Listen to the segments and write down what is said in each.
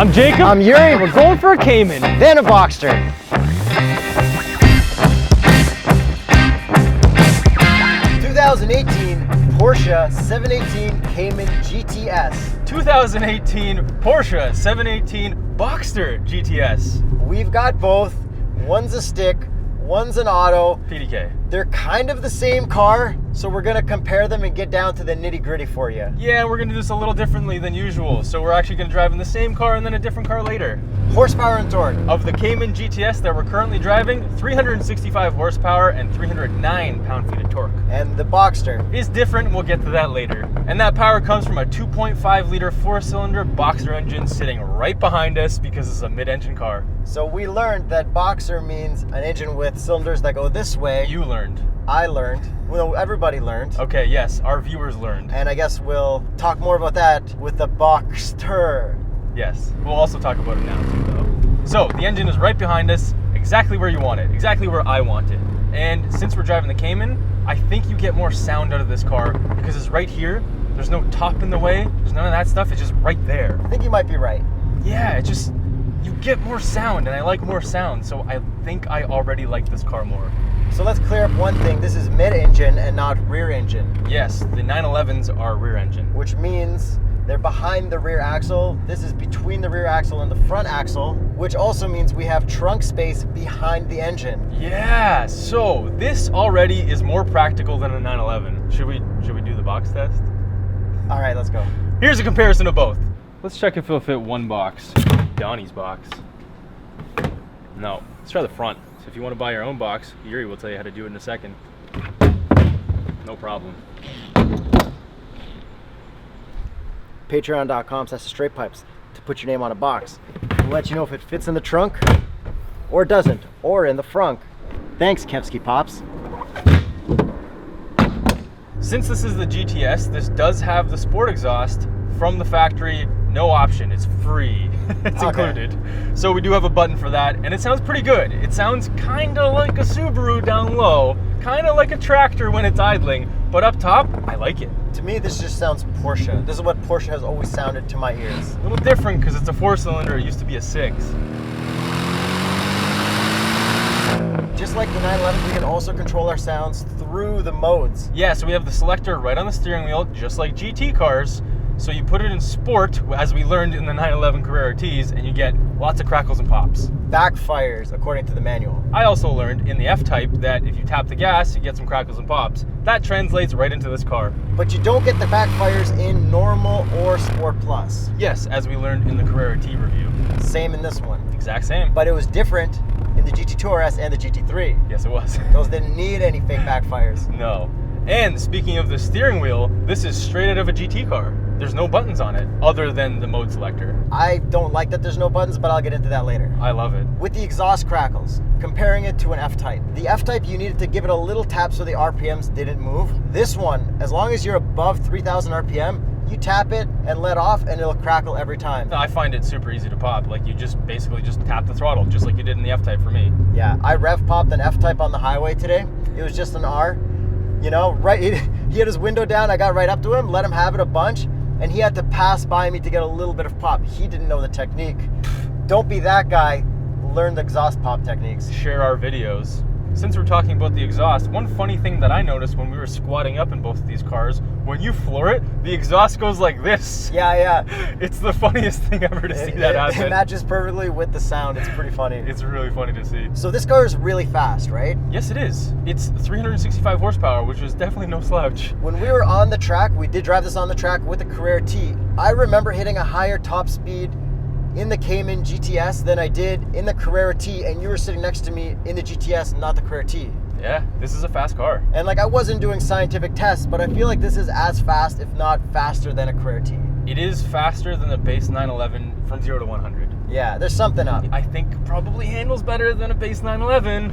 I'm Jakub. I'm Yuri. We're going for a Cayman. Then a Boxster. 2018 Porsche 718 Cayman GTS. 2018 Porsche 718 Boxster GTS. We've got both. One's a stick, one's an auto. PDK. They're kind of the same car, so we're gonna compare them and get down to the nitty gritty for you. Yeah, we're gonna do this a little differently than usual. So we're actually gonna drive in the same car and then a different car later. Horsepower and torque. Of the Cayman GTS that we're currently driving, 365 horsepower and 309 pound-feet of torque. And the Boxster Is different, we'll get to that later. And that power comes from a 2.5 liter 4-cylinder Boxster engine sitting right behind us because it's a mid-engine car. So we learned that Boxster means an engine with cylinders that go this way. You learned. I learned. Well, everybody learned. Okay, yes, our viewers learned. And I guess we'll talk more about that with the Boxster. Yes, we'll also talk about it now too though. So the engine is right behind us, exactly where you want it, exactly where I want it. And since we're driving the Cayman, I think you get more sound out of this car because it's right here. There's no top in the way, there's none of that stuff, it's just right there. I think you might be right. Yeah, you get more sound and I like more sound, so I think I already like this car more. So let's clear up one thing. This is mid-engine and not rear engine. Yes, the 911s are rear engine. Which means they're behind the rear axle. This is between the rear axle and the front axle, which also means we have trunk space behind the engine. Yeah, so this already is more practical than a 911. Should we do the box test? All right, let's go. Here's a comparison of both. Let's check if it'll fit one box. Donnie's box. No, let's try the front. So if you want to buy your own box, Yuri will tell you how to do it in a second. No problem. Patreon.com/TheStraightPipes to put your name on a box. We'll let you know if it fits in the trunk or doesn't, or in the frunk. Thanks, Kevsky Pops. Since this is the GTS, this does have the sport exhaust from the factory. No option, it's free. It's included. So we do have a button for that, and it sounds pretty good. It sounds kind of like a Subaru down low, kind of like a tractor when it's idling, but up top, I like it. To me, this just sounds Porsche. This is what Porsche has always sounded to my ears. A little different because it's a 4-cylinder, it used to be a 6. Just like the 911, we can also control our sounds through the modes. Yeah, so we have the selector right on the steering wheel, just like GT cars. So you put it in sport, as we learned in the 911 Carrera Ts, and you get lots of crackles and pops. Backfires, according to the manual. I also learned in the F-Type that if you tap the gas, you get some crackles and pops. That translates right into this car. But you don't get the backfires in normal or Sport Plus. Yes, as we learned in the Carrera T review. Same in this one. Exact same. But it was different in the GT2 RS and the GT3. Yes, it was. Those didn't need any fake backfires. No. And speaking of the steering wheel, this is straight out of a GT car. There's no buttons on it other than the mode selector. I don't like that there's no buttons, but I'll get into that later. I love it. With the exhaust crackles, comparing it to an F-Type. The F-Type, you needed to give it a little tap so the RPMs didn't move. This one, as long as you're above 3,000 RPM, you tap it and let off and it'll crackle every time. I find it super easy to pop. Like you basically just tap the throttle, just like you did in the F-Type for me. Yeah, I rev popped an F-Type on the highway today. It was just an R. You know, right? He had his window down. I got right up to him, let him have it a bunch, and he had to pass by me to get a little bit of pop. He didn't know the technique. Don't be that guy. Learn the exhaust pop techniques. Share our videos. Since we're talking about the exhaust, one funny thing that I noticed when we were squatting up in both of these cars, when you floor it, the exhaust goes like this. Yeah. It's the funniest thing ever to see that happen. It matches perfectly with the sound. It's pretty funny. It's really funny to see. So this car is really fast, right? Yes, it is. It's 365 horsepower, which is definitely no slouch. When we were on the track, we did drive this on the track with the Carrera T. I remember hitting a higher top speed in the Cayman GTS than I did in the Carrera T, and you were sitting next to me in the GTS, not the Carrera T. Yeah, this is a fast car. And like I wasn't doing scientific tests, but I feel like this is as fast, if not faster than a Carrera T. It is faster than the base 911 from 0 to 100. Yeah, there's something up. I think probably handles better than a base 911.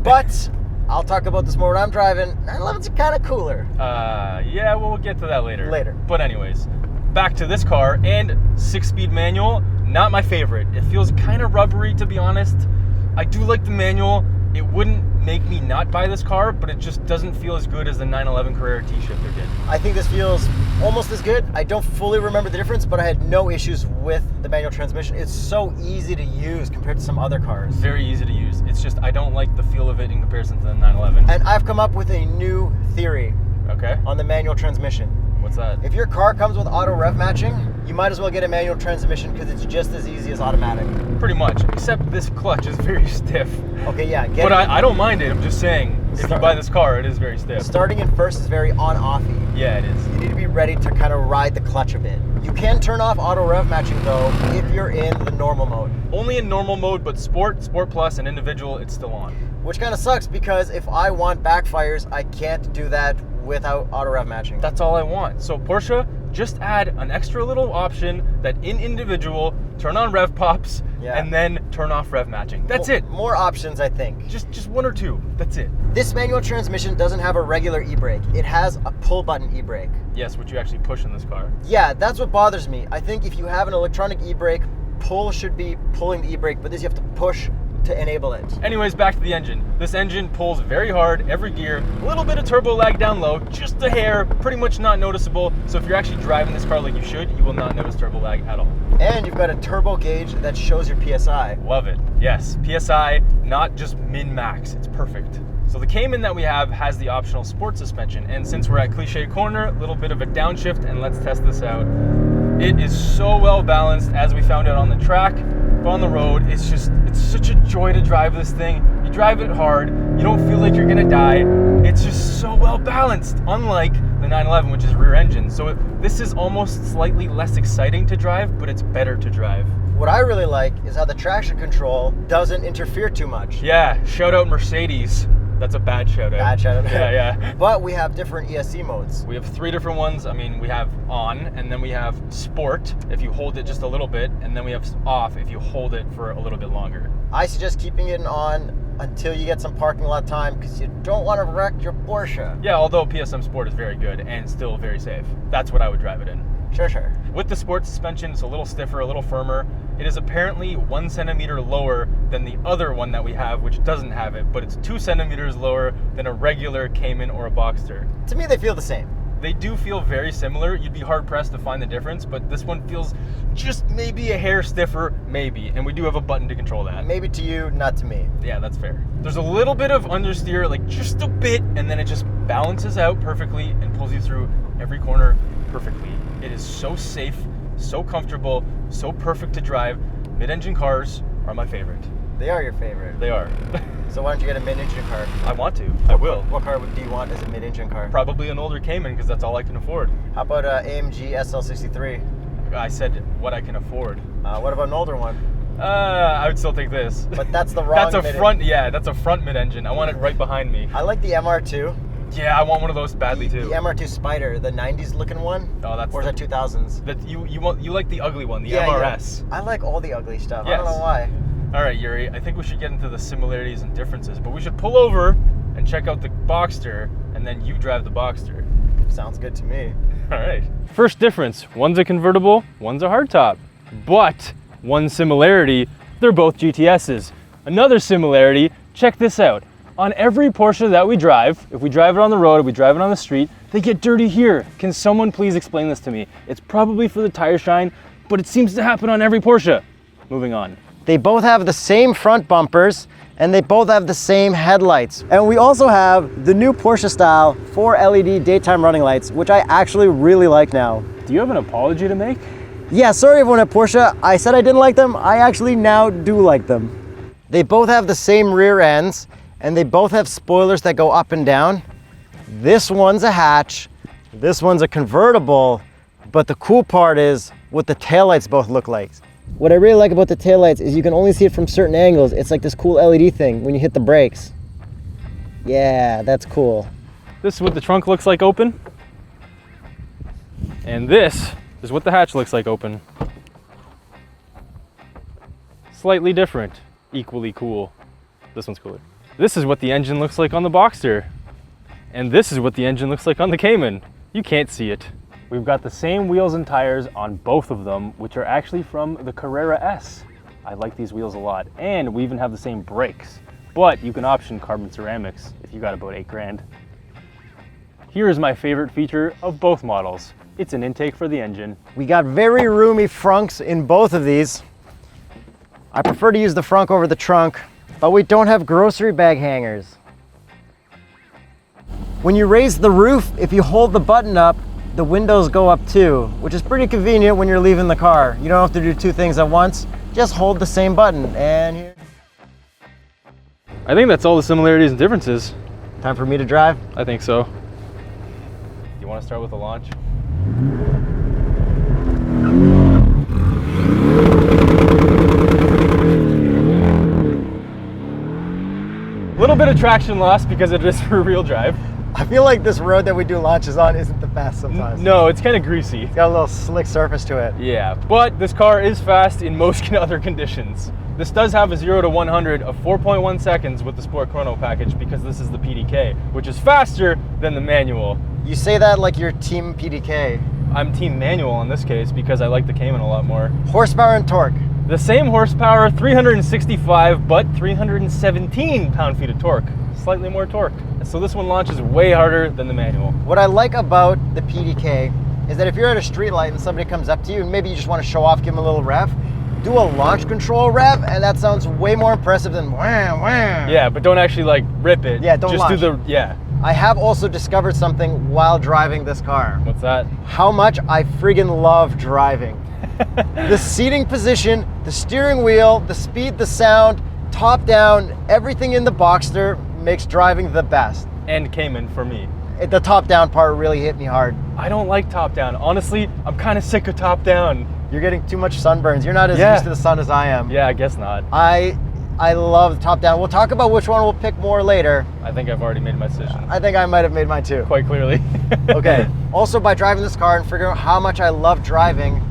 But I'll talk about this more when I'm driving. 911s are kind of cooler. Yeah, well, we'll get to that later. Later. But anyways, back to this car, and 6-speed manual, not my favorite. It feels kind of rubbery, to be honest. I do like the manual. It wouldn't make me not buy this car, but it just doesn't feel as good as the 911 Carrera T-Shifter did. I think this feels almost as good. I don't fully remember the difference, but I had no issues with the manual transmission. It's so easy to use compared to some other cars. Very easy to use. It's just I don't like the feel of it in comparison to the 911. And I've come up with a new theory Okay. on the manual transmission. What's that? If your car comes with auto rev matching, you might as well get a manual transmission because it's just as easy as automatic. Pretty much, except this clutch is very stiff. Okay, yeah. But I don't mind it. I'm just saying, if you buy this car, it is very stiff. Starting in first is very on-offy. Yeah, it is. You need to be ready to kind of ride the clutch a bit. You can turn off auto rev matching though if you're in the normal mode. Only in normal mode, but Sport, Sport Plus, and Individual, it's still on. Which kind of sucks because if I want backfires, I can't do that without auto rev matching. That's all I want. So Porsche, just add an extra little option that in Individual, turn on rev pops, and then turn off rev matching. That's it. More options, I think. Just one or two. That's it. This manual transmission doesn't have a regular e-brake. It has a pull button e-brake. Yes, what you actually push in this car. Yeah, that's what bothers me. I think if you have an electronic e-brake, pull should be pulling the e-brake, but this you have to push to enable it. Anyways, back to the engine. This engine pulls very hard every gear, a little bit of turbo lag down low, just a hair, pretty much not noticeable. So if you're actually driving this car like you should, you will not notice turbo lag at all. And you've got a turbo gauge that shows your PSI. Love it. Yes, PSI, not just min-max, it's perfect. So the Cayman that we have has the optional sport suspension, and since we're at Cliche Corner, a little bit of a downshift, and let's test this out. It is so well balanced, as we found out on the track, but on the road, it's such a joy to drive this thing. You drive it hard, you don't feel like you're gonna die. It's just so well balanced, unlike the 911, which is rear engine. So this is almost slightly less exciting to drive, but it's better to drive. What I really like is how the traction control doesn't interfere too much. Yeah, shout out Mercedes. That's a bad shout out. Bad shout out. Yeah. But we have different ESC modes. We have 3 different ones. I mean, we have on, and then we have sport if you hold it just a little bit, and then we have off if you hold it for a little bit longer. I suggest keeping it on until you get some parking lot time because you don't want to wreck your Porsche. Yeah, although PSM Sport is very good and still very safe. That's what I would drive it in. Sure. With the sport suspension, it's a little stiffer, a little firmer. It is apparently 1 centimeter lower than the other one that we have, which doesn't have it, but it's 2 centimeters lower than a regular Cayman or a Boxster. To me, they feel the same. They do feel very similar. You'd be hard pressed to find the difference, but this one feels just maybe a hair stiffer, maybe. And we do have a button to control that. Maybe to you, not to me. Yeah, that's fair. There's a little bit of understeer, like just a bit, and then it just balances out perfectly and pulls you through every corner perfectly. It is so safe, so comfortable, so perfect to drive. Mid-engine cars are my favorite. They are your favorite. They are. So why don't you get a mid-engine car? I want to. I will. What car do you want as a mid-engine car? Probably an older Cayman because that's all I can afford. How about AMG SL63? I said what I can afford. What about an older one? I would still take this. But that's the wrong That's a front, yeah, that's a front mid-engine. I want it right behind me. I like the MR2. Yeah, I want one of those badly too. The MR2 Spider, the 90s looking one? Oh, that's... Or is that 2000s? That you like the ugly one, the MRS. Yeah. I like all the ugly stuff. Yes. I don't know why. All right, Yuri, I think we should get into the similarities and differences, but we should pull over and check out the Boxster, and then you drive the Boxster. Sounds good to me. All right. First difference, one's a convertible, one's a hardtop. But one similarity, they're both GTSs. Another similarity, check this out. On every Porsche that we drive, if we drive it on the road, if we drive it on the street, they get dirty here. Can someone please explain this to me? It's probably for the tire shine, but it seems to happen on every Porsche. Moving on. They both have the same front bumpers and they both have the same headlights. And we also have the new Porsche style 4 LED daytime running lights, which I actually really like now. Do you have an apology to make? Yeah, sorry everyone at Porsche. I said I didn't like them. I actually now do like them. They both have the same rear ends and they both have spoilers that go up and down. This one's a hatch, this one's a convertible, but the cool part is what the taillights both look like. What I really like about the taillights is you can only see it from certain angles. It's like this cool LED thing when you hit the brakes. Yeah, that's cool. This is what the trunk looks like open. And this is what the hatch looks like open. Slightly different, equally cool. This one's cooler. This is what the engine looks like on the Boxster. And this is what the engine looks like on the Cayman. You can't see it. We've got the same wheels and tires on both of them, which are actually from the Carrera S. I like these wheels a lot. And we even have the same brakes, but you can option carbon ceramics if you got about 8 grand. Here is my favorite feature of both models. It's an intake for the engine. We got very roomy frunks in both of these. I prefer to use the frunk over the trunk, but we don't have grocery bag hangers. When you raise the roof, if you hold the button up, the windows go up too, which is pretty convenient when you're leaving the car. You don't have to do two things at once. Just hold the same button and here. I think that's all the similarities and differences. Time for me to drive? I think so. You want to start with the launch? A little bit of traction loss because it is for real drive. I feel like this road that we do launches on isn't the best sometimes. No, it's kind of greasy. It's got a little slick surface to it. Yeah, but this car is fast in most other conditions. This does have a 0 to 100 of 4.1 seconds with the Sport Chrono package because this is the PDK, which is faster than the manual. You say that like you're team PDK. I'm team manual in this case because I like the Cayman a lot more. Horsepower and torque. The same horsepower, 365, but 317 pound-feet of torque. Slightly more torque. So this one launches way harder than the manual. What I like about the PDK is that if you're at a street light and somebody comes up to you and maybe you just want to show off, give them a little rev, do a launch control rev, and that sounds way more impressive than wham, wham. Yeah, but don't actually like rip it. Yeah, don't just launch. do the, yeah. I have also discovered something while driving this car. What's that? How much I friggin' love driving. The seating position, the steering wheel, the speed, the sound, top down, everything in the Boxster makes driving the best. And Cayman for me. The top down part really hit me hard. I don't like top down. Honestly, I'm kind of sick of top down. You're getting too much sunburns. You're not as used to the sun as I am. Yeah, I guess not. I love top down. We'll talk about which one we'll pick more later. I think I've already made my decision. I think I might have made mine too. Quite clearly. Okay. Also, by driving this car and figuring out how much I love driving,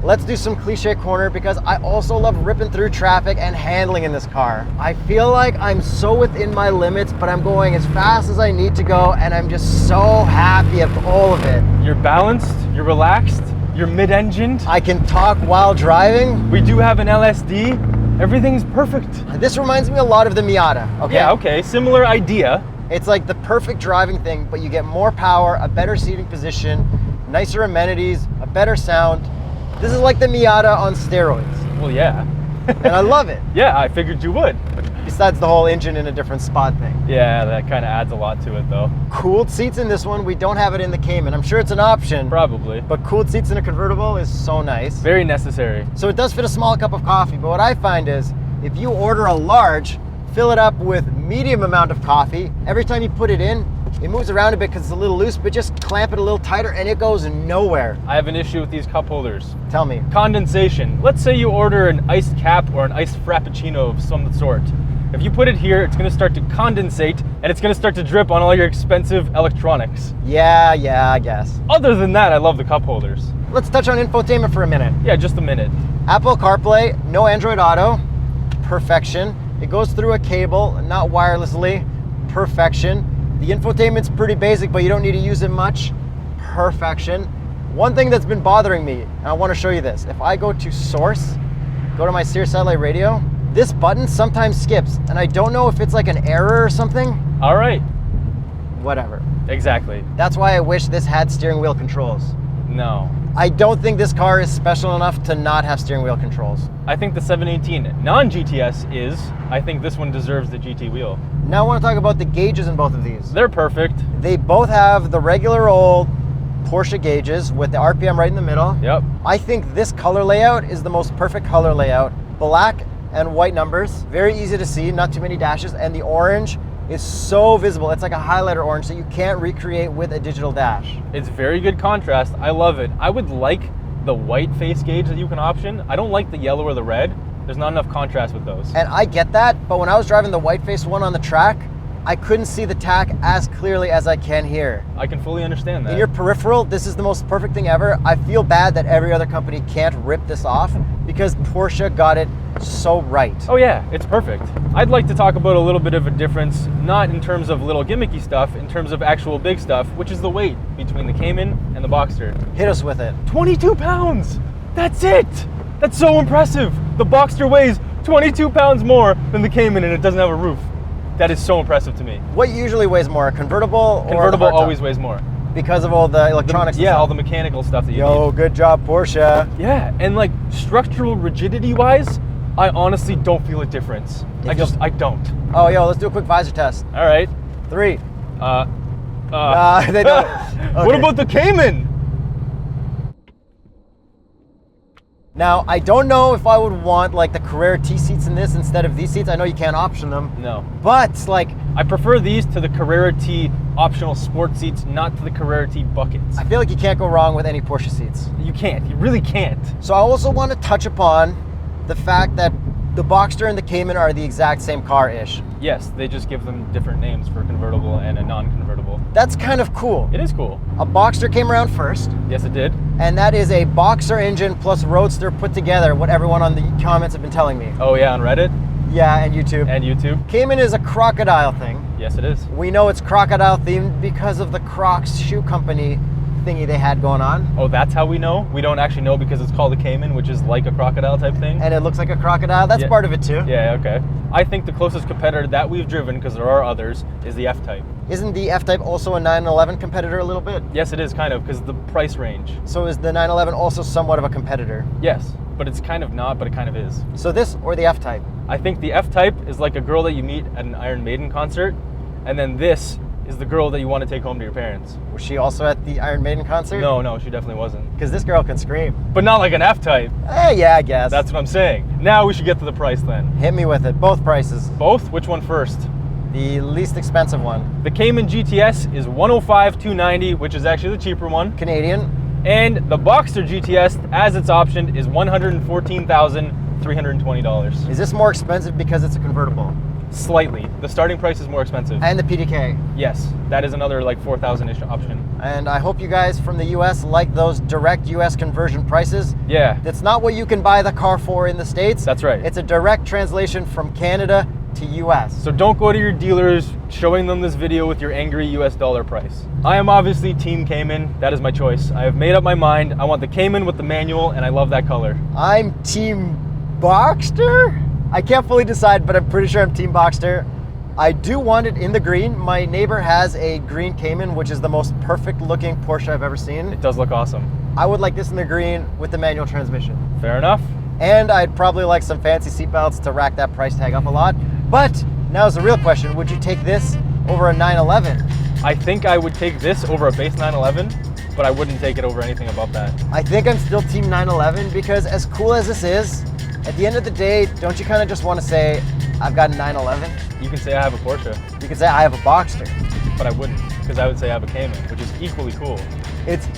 let's do some cliche corner because I also love ripping through traffic and handling in this car. I feel like I'm so within my limits, but I'm going as fast as I need to go, and I'm just so happy of all of it. You're balanced, you're relaxed, you're mid-engined. I can talk while driving. We do have an LSD. Everything's perfect. This reminds me a lot of the Miata, okay? Yeah, okay, similar idea. It's like the perfect driving thing, but you get more power, a better seating position, nicer amenities, a better sound. This is like the Miata on steroids. Well, yeah. And I love it. Yeah, I figured you would. Besides the whole engine in a different spot thing. Yeah, that kind of adds a lot to it though. Cooled seats in this one. We don't have it in the Cayman. I'm sure it's an option. Probably. But cooled seats in a convertible is so nice. Very necessary. So it does fit a small cup of coffee, but what I find is if you order a large, fill it up with medium amount of coffee, every time you put it in, it moves around a bit because it's a little loose, but just clamp it a little tighter and it goes nowhere. I have an issue with these cup holders. Tell me. Condensation. Let's say you order an iced cap or an iced frappuccino of some sort. If you put it here, it's going to start to condensate and it's going to start to drip on all your expensive electronics. Yeah, I guess. Other than that, I love the cup holders. Let's touch on infotainment for a minute. Yeah, just a minute. Apple CarPlay, no Android Auto, perfection. It goes through a cable, not wirelessly, perfection. The infotainment's pretty basic, but you don't need to use it much, perfection. One thing that's been bothering me, and I want to show you this. If I go to source, go to my Sirius satellite radio, this button sometimes skips, and I don't know if it's like an error or something. All right. Whatever. Exactly. That's why I wish this had steering wheel controls. No. I don't think this car is special enough to not have steering wheel controls. I think the 718 non-GTS is. I think this one deserves the GT wheel. Now I want to talk about the gauges in both of these. They're perfect. They both have the regular old Porsche gauges with the RPM right in the middle. Yep. I think this color layout is the most perfect color layout. Black and white numbers, very easy to see, not too many dashes, and the orange is so visible. It's like a highlighter orange that you can't recreate with a digital dash. It's very good contrast. I love it. I would like the white face gauge that you can option. I don't like the yellow or the red. There's not enough contrast with those. And I get that, but when I was driving the white face one on the track, I couldn't see the tack as clearly as I can here. I can fully understand that. In your peripheral, this is the most perfect thing ever. I feel bad that every other company can't rip this off because Porsche got it so right. Oh yeah, it's perfect. I'd like to talk about a little bit of a difference, not in terms of little gimmicky stuff, in terms of actual big stuff, which is the weight between the Cayman and the Boxster. Hit us with it. 22 pounds! That's it! That's so impressive! The Boxster weighs 22 pounds more than the Cayman and it doesn't have a roof. That is so impressive to me. What usually weighs more, a convertible or Convertible a hardtop? always weighs more. Because of all the electronics. Yeah, all the mechanical stuff that you Yo, need. good job, Porsche. Yeah, and like structural rigidity wise, I honestly don't feel a difference. I don't. Oh, yo, let's do a quick visor test. All right. 3. They don't. What Okay. about the Cayman? Now, I don't know if I would want like the Carrera T seats in this instead of these seats. I know you can't option them. No. But like, I prefer these to the Carrera T optional sport seats, not to the Carrera T buckets. I feel like you can't go wrong with any Porsche seats. You can't. You really can't. So I also want to touch upon the fact that the Boxster and the Cayman are the exact same car-ish. Yes, they just give them different names for convertible and a non-convertible. That's kind of cool. It is cool. A Boxster came around first, Yes, it did. and that is a Boxster engine plus Roadster put together, what everyone on the comments have been telling me. Oh yeah, on Reddit Yeah, and YouTube. and YouTube. Cayman is a crocodile thing. Yes, it is. We know it's crocodile themed because of the Crocs shoe company thingy they had going on. Oh, that's how we know? We don't actually know because it's called a Cayman, which is like a crocodile type thing? And it looks like a crocodile. That's Yeah. part of it too. Yeah, okay. I think the closest competitor that we've driven, because there are others, is the F-Type. Isn't the F-Type also a 911 competitor a little bit? Yes, it is kind of, because the price range. So is the 911 also somewhat of a competitor? Yes, but it's kind of not, but it kind of is. So this or the F-Type? I think the F-Type is like a girl that you meet at an Iron Maiden concert, and then this is the girl that you want to take home to your parents. Was she also at the Iron Maiden concert? No, she definitely wasn't. Because this girl can scream. But not like an F-Type. Yeah, I guess. That's what I'm saying. Now we should get to the price then. Hit me with it. Both prices. Both? Which one first? The least expensive one. The Cayman GTS is $105,290, which is actually the cheaper one. Canadian. And the Boxster GTS, as it's optioned, is $114,320. Is this more expensive because it's a convertible? Slightly. The starting price is more expensive. And the PDK. Yes, that is another like $4,000-ish option. And I hope you guys from the US like those direct US conversion prices. Yeah, That's not what you can buy the car for in the States. that's right. It's a direct translation from Canada to US. So don't go to your dealers showing them this video with your angry US dollar price. I am obviously Team Cayman. That is my choice. I have made up my mind. I want the Cayman with the manual, and I love that color. I'm Team Boxster? I can't fully decide, but I'm pretty sure I'm Team Boxster. I do want it in the green. My neighbor has a green Cayman, which is the most perfect looking Porsche I've ever seen. It does look awesome. I would like this in the green with the manual transmission. Fair enough. And I'd probably like some fancy seatbelts to rack that price tag up a lot. But now's the real question. Would you take this over a 911? I think I would take this over a base 911, but I wouldn't take it over anything above that. I think I'm still Team 911 because as cool as this is, at the end of the day, don't you kind of just want to say, I've got a 911? You can say I have a Porsche, You could say, I have a Boxster. but I wouldn't, because I would say I have a Cayman, which is equally cool.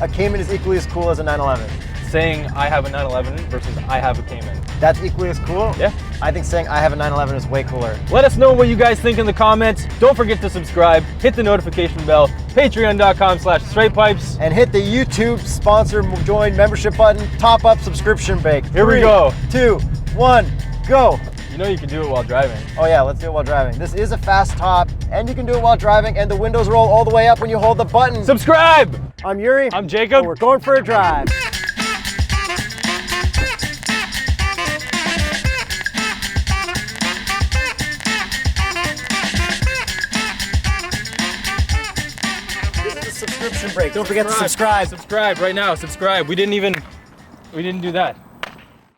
A Cayman is equally as cool as a 911. Saying I have a 911 versus I have a Cayman. That's equally as cool? Yeah. I think saying I have a 911 is way cooler. Let us know what you guys think in the comments. Don't forget to subscribe, hit the notification bell, patreon.com/StraightPipes. And hit the YouTube sponsor join membership button, top up subscription break. Here we go. 3, 2, 1, go. You know you can do it while driving. Oh yeah, let's do it while driving. This is a fast top, and you can do it while driving, and the windows roll all the way up when you hold the button. Subscribe! I'm Yuri. I'm Jacob. And we're going for a drive. This is a subscription break. Don't forget to subscribe. Subscribe right now. Subscribe. We didn't do that.